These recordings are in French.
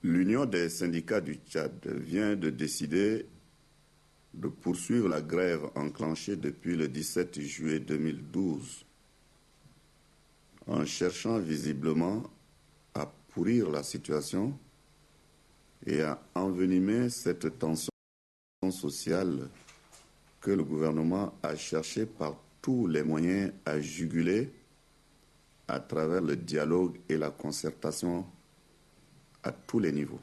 L'Union des syndicats du Tchad vient de décider de poursuivre la grève enclenchée depuis le 17 juillet 2012 en cherchant visiblement à pourrir la situation et à envenimer cette tension sociale que le gouvernement a cherché par tous les moyens à juguler à travers le dialogue et la concertation à tous les niveaux.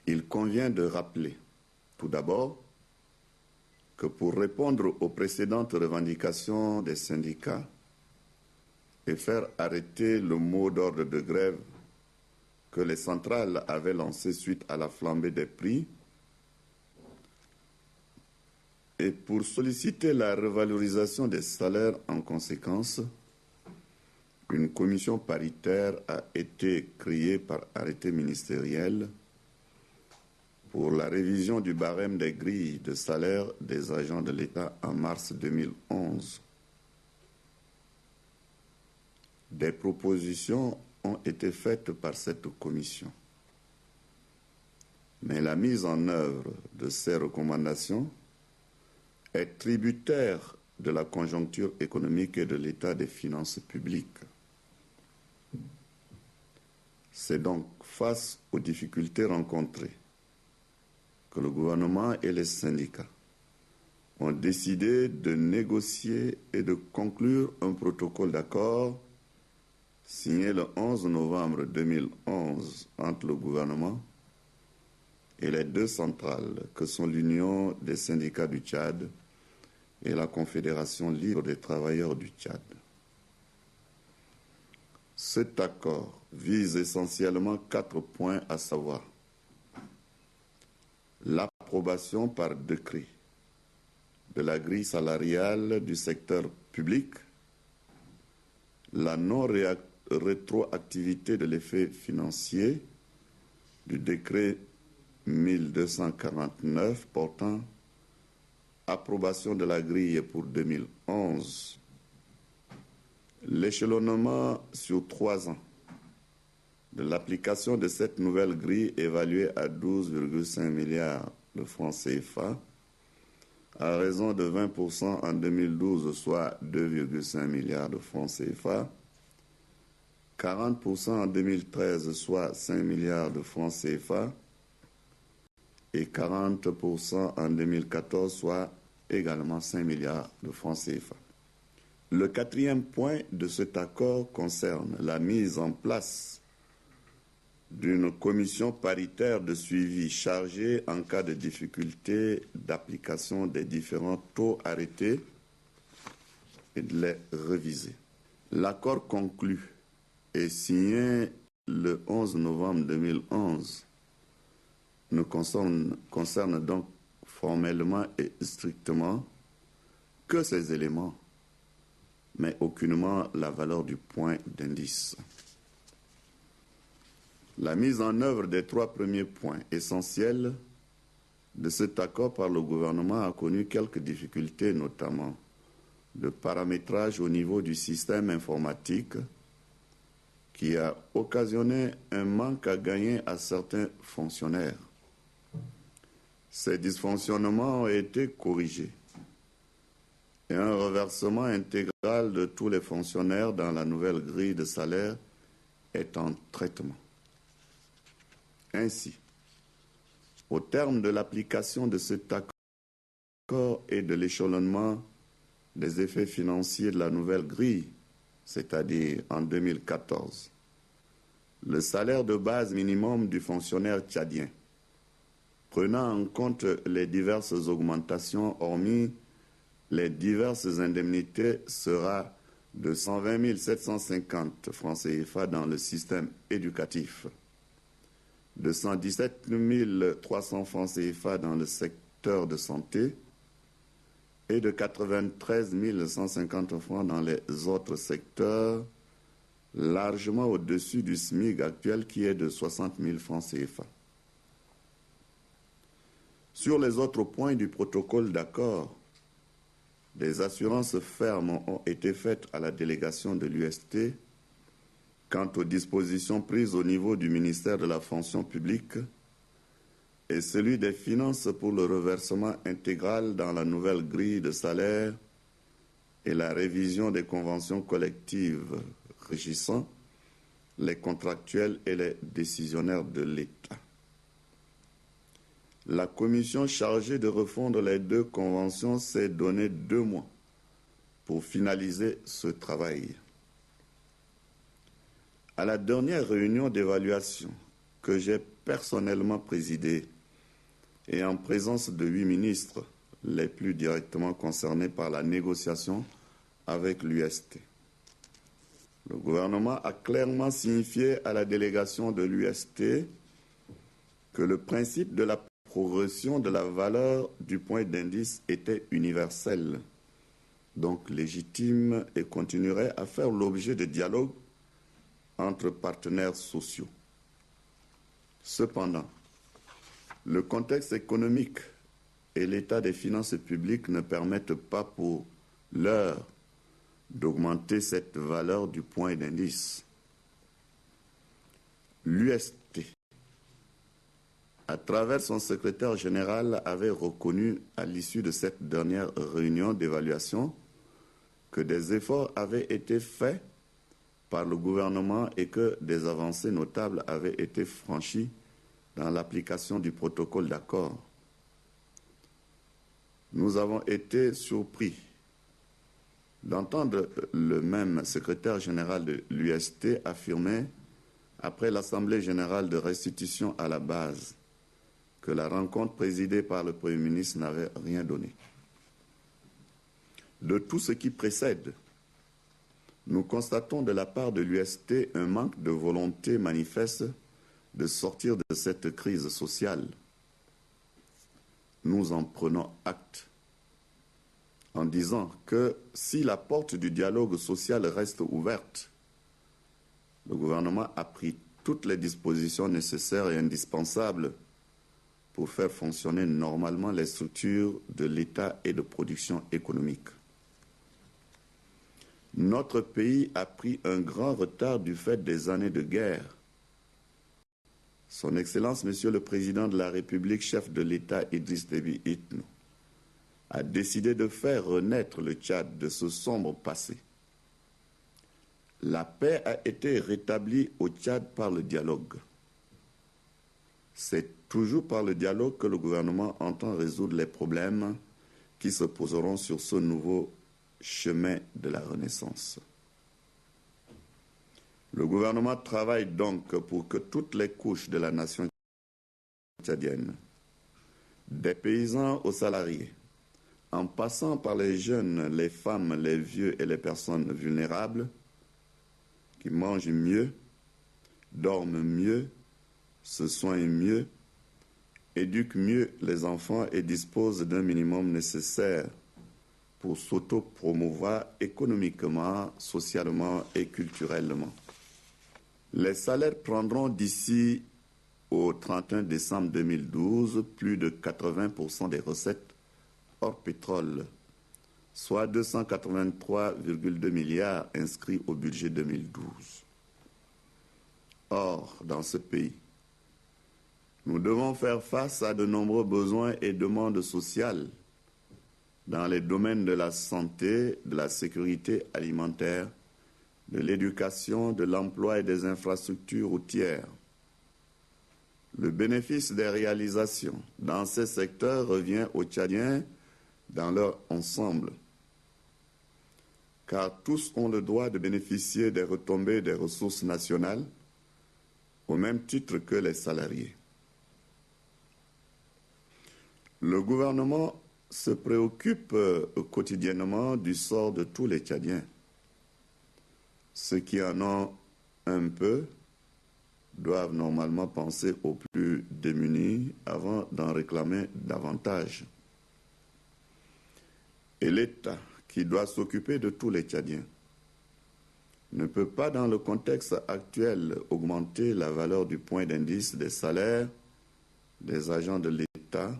Il convient de rappeler, tout d'abord, que pour répondre aux précédentes revendications des syndicats et faire arrêter le mot d'ordre de grève que les centrales avaient lancé suite à la flambée des prix, et pour solliciter la revalorisation des salaires en conséquence, une commission paritaire a été créée par arrêté ministériel pour la révision du barème des grilles de salaire des agents de l'État en mars 2011. Des propositions ont été faites par cette commission. Mais la mise en œuvre de ces recommandations est tributaire de la conjoncture économique et de l'état des finances publiques. C'est donc face aux difficultés rencontrées que le gouvernement et les syndicats ont décidé de négocier et de conclure un protocole d'accord signé le 11 novembre 2011 entre le gouvernement et les deux centrales que sont l'Union des syndicats du Tchad et la Confédération libre des travailleurs du Tchad. Cet accord vise essentiellement 4 points, à savoir l'approbation par décret de la grille salariale du secteur public, la non-rétroactivité de l'effet financier du décret 1249 portant approbation de la grille pour 2011, l'échelonnement sur 3 ans de l'application de cette nouvelle grille évaluée à 12,5 milliards de francs CFA, à raison de 20% en 2012, soit 2,5 milliards de francs CFA, 40% en 2013, soit 5 milliards de francs CFA, et 40% en 2014, soit également 5 milliards de francs CFA. Le 4e point de cet accord concerne la mise en place d'une commission paritaire de suivi chargée en cas de difficulté d'application des différents taux arrêtés et de les réviser. L'accord conclu et signé le 11 novembre 2011 ne concerne donc formellement et strictement que ces éléments, mais aucunement la valeur du point d'indice. La mise en œuvre des 3 premiers points essentiels de cet accord par le gouvernement a connu quelques difficultés, notamment de paramétrage au niveau du système informatique, qui a occasionné un manque à gagner à certains fonctionnaires. Ces dysfonctionnements ont été corrigés et un reversement intégral de tous les fonctionnaires dans la nouvelle grille de salaire est en traitement. Ainsi, au terme de l'application de cet accord et de l'échelonnement des effets financiers de la nouvelle grille, c'est-à-dire en 2014, le salaire de base minimum du fonctionnaire tchadien, prenant en compte les diverses augmentations hormis les diverses indemnités, sera de 120 750 francs CFA dans le système éducatif, de 117 300 francs CFA dans le secteur de santé et de 93 150 francs dans les autres secteurs, largement au-dessus du SMIC actuel qui est de 60 000 francs CFA. Sur les autres points du protocole d'accord, des assurances fermes ont été faites à la délégation de l'UST quant aux dispositions prises au niveau du ministère de la fonction publique et celui des finances pour le reversement intégral dans la nouvelle grille de salaire et la révision des conventions collectives régissant les contractuels et les décisionnaires de l'État. La commission chargée de refondre les deux conventions s'est donné 2 mois pour finaliser ce travail. À la dernière réunion d'évaluation que j'ai personnellement présidée et en présence de 8 ministres les plus directement concernés par la négociation avec l'UST, le gouvernement a clairement signifié à la délégation de l'UST que le principe de la progression de la valeur du point d'indice était universel, donc légitime et continuerait à faire l'objet de dialogue entre partenaires sociaux. Cependant, le contexte économique et l'état des finances publiques ne permettent pas pour l'heure d'augmenter cette valeur du point d'indice. L'UST, à travers son secrétaire général, avait reconnu à l'issue de cette dernière réunion d'évaluation que des efforts avaient été faits par le gouvernement et que des avancées notables avaient été franchies dans l'application du protocole d'accord. Nous avons été surpris d'entendre le même secrétaire général de l'UST affirmer, après l'Assemblée générale de restitution à la base, que la rencontre présidée par le Premier ministre n'avait rien donné. De tout ce qui précède, nous constatons de la part de l'UST un manque de volonté manifeste de sortir de cette crise sociale. Nous en prenons acte en disant que si la porte du dialogue social reste ouverte, le gouvernement a pris toutes les dispositions nécessaires et indispensables pour faire fonctionner normalement les structures de l'État et de production économique. Notre pays a pris un grand retard du fait des années de guerre. Son Excellence, Monsieur le Président de la République, chef de l'État Idriss Déby Itno, a décidé de faire renaître le Tchad de ce sombre passé. La paix a été rétablie au Tchad par le dialogue. C'est toujours par le dialogue que le gouvernement entend résoudre les problèmes qui se poseront sur ce nouveau chemin de la Renaissance. Le gouvernement travaille donc pour que toutes les couches de la nation tchadienne, des paysans aux salariés, en passant par les jeunes, les femmes, les vieux et les personnes vulnérables, qui mangent mieux, dorment mieux, se soignent mieux, éduquent mieux les enfants et disposent d'un minimum nécessaire pour s'auto-promouvoir économiquement, socialement et culturellement. Les salaires prendront d'ici au 31 décembre 2012 plus de 80% des recettes hors pétrole, soit 283,2 milliards inscrits au budget 2012. Or, dans ce pays, nous devons faire face à de nombreux besoins et demandes sociales dans les domaines de la santé, de la sécurité alimentaire, de l'éducation, de l'emploi et des infrastructures routières. Le bénéfice des réalisations dans ces secteurs revient aux Tchadiens dans leur ensemble, car tous ont le droit de bénéficier des retombées des ressources nationales au même titre que les salariés. Le gouvernement se préoccupe quotidiennement du sort de tous les Tchadiens. Ceux qui en ont un peu doivent normalement penser aux plus démunis avant d'en réclamer davantage. Et l'État, qui doit s'occuper de tous les Tchadiens, ne peut pas, dans le contexte actuel, augmenter la valeur du point d'indice des salaires des agents de l'État,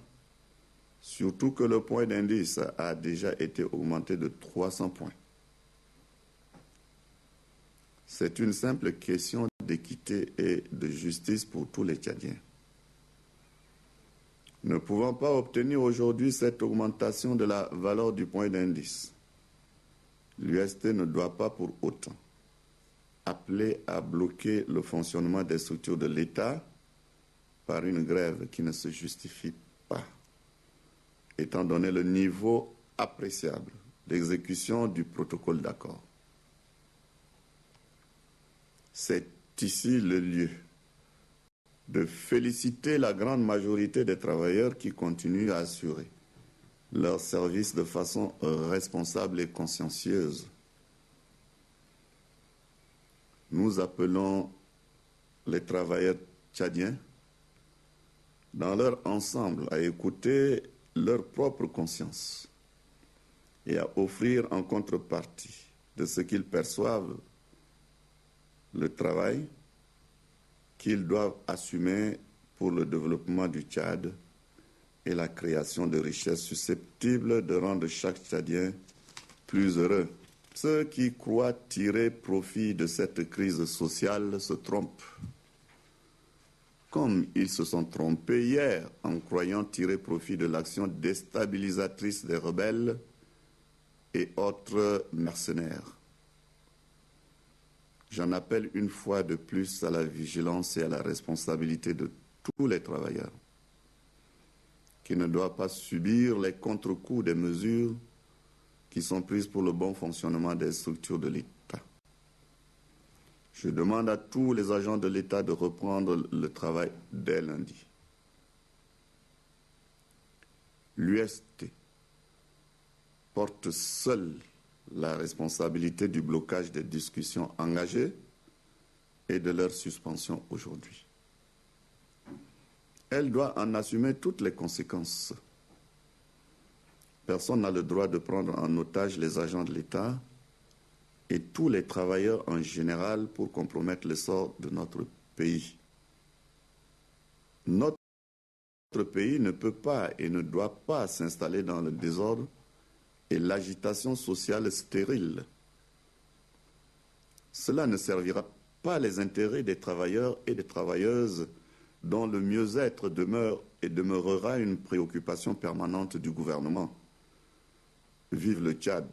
surtout que le point d'indice a déjà été augmenté de 300 points. C'est une simple question d'équité et de justice pour tous les Tchadiens. Ne pouvant pas obtenir aujourd'hui cette augmentation de la valeur du point d'indice, l'UST ne doit pas pour autant appeler à bloquer le fonctionnement des structures de l'État par une grève qui ne se justifie pas, étant donné le niveau appréciable d'exécution du protocole d'accord. C'est ici le lieu de féliciter la grande majorité des travailleurs qui continuent à assurer leur service de façon responsable et consciencieuse. Nous appelons les travailleurs tchadiens dans leur ensemble à écouter leur propre conscience et à offrir en contrepartie de ce qu'ils perçoivent le travail qu'ils doivent assumer pour le développement du Tchad et la création de richesses susceptibles de rendre chaque Tchadien plus heureux. Ceux qui croient tirer profit de cette crise sociale se trompent. Comme ils se sont trompés hier en croyant tirer profit de l'action déstabilisatrice des rebelles et autres mercenaires. J'en appelle une fois de plus à la vigilance et à la responsabilité de tous les travailleurs qui ne doivent pas subir les contre-coups des mesures qui sont prises pour le bon fonctionnement des structures de l'État. Je demande à tous les agents de l'État de reprendre le travail dès lundi. L'UST porte seule la responsabilité du blocage des discussions engagées et de leur suspension aujourd'hui. Elle doit en assumer toutes les conséquences. Personne n'a le droit de prendre en otage les agents de l'État et tous les travailleurs en général pour compromettre le sort de notre pays. Notre pays ne peut pas et ne doit pas s'installer dans le désordre et l'agitation sociale stérile. Cela ne servira pas les intérêts des travailleurs et des travailleuses dont le mieux-être demeure et demeurera une préoccupation permanente du gouvernement. Vive le Tchad!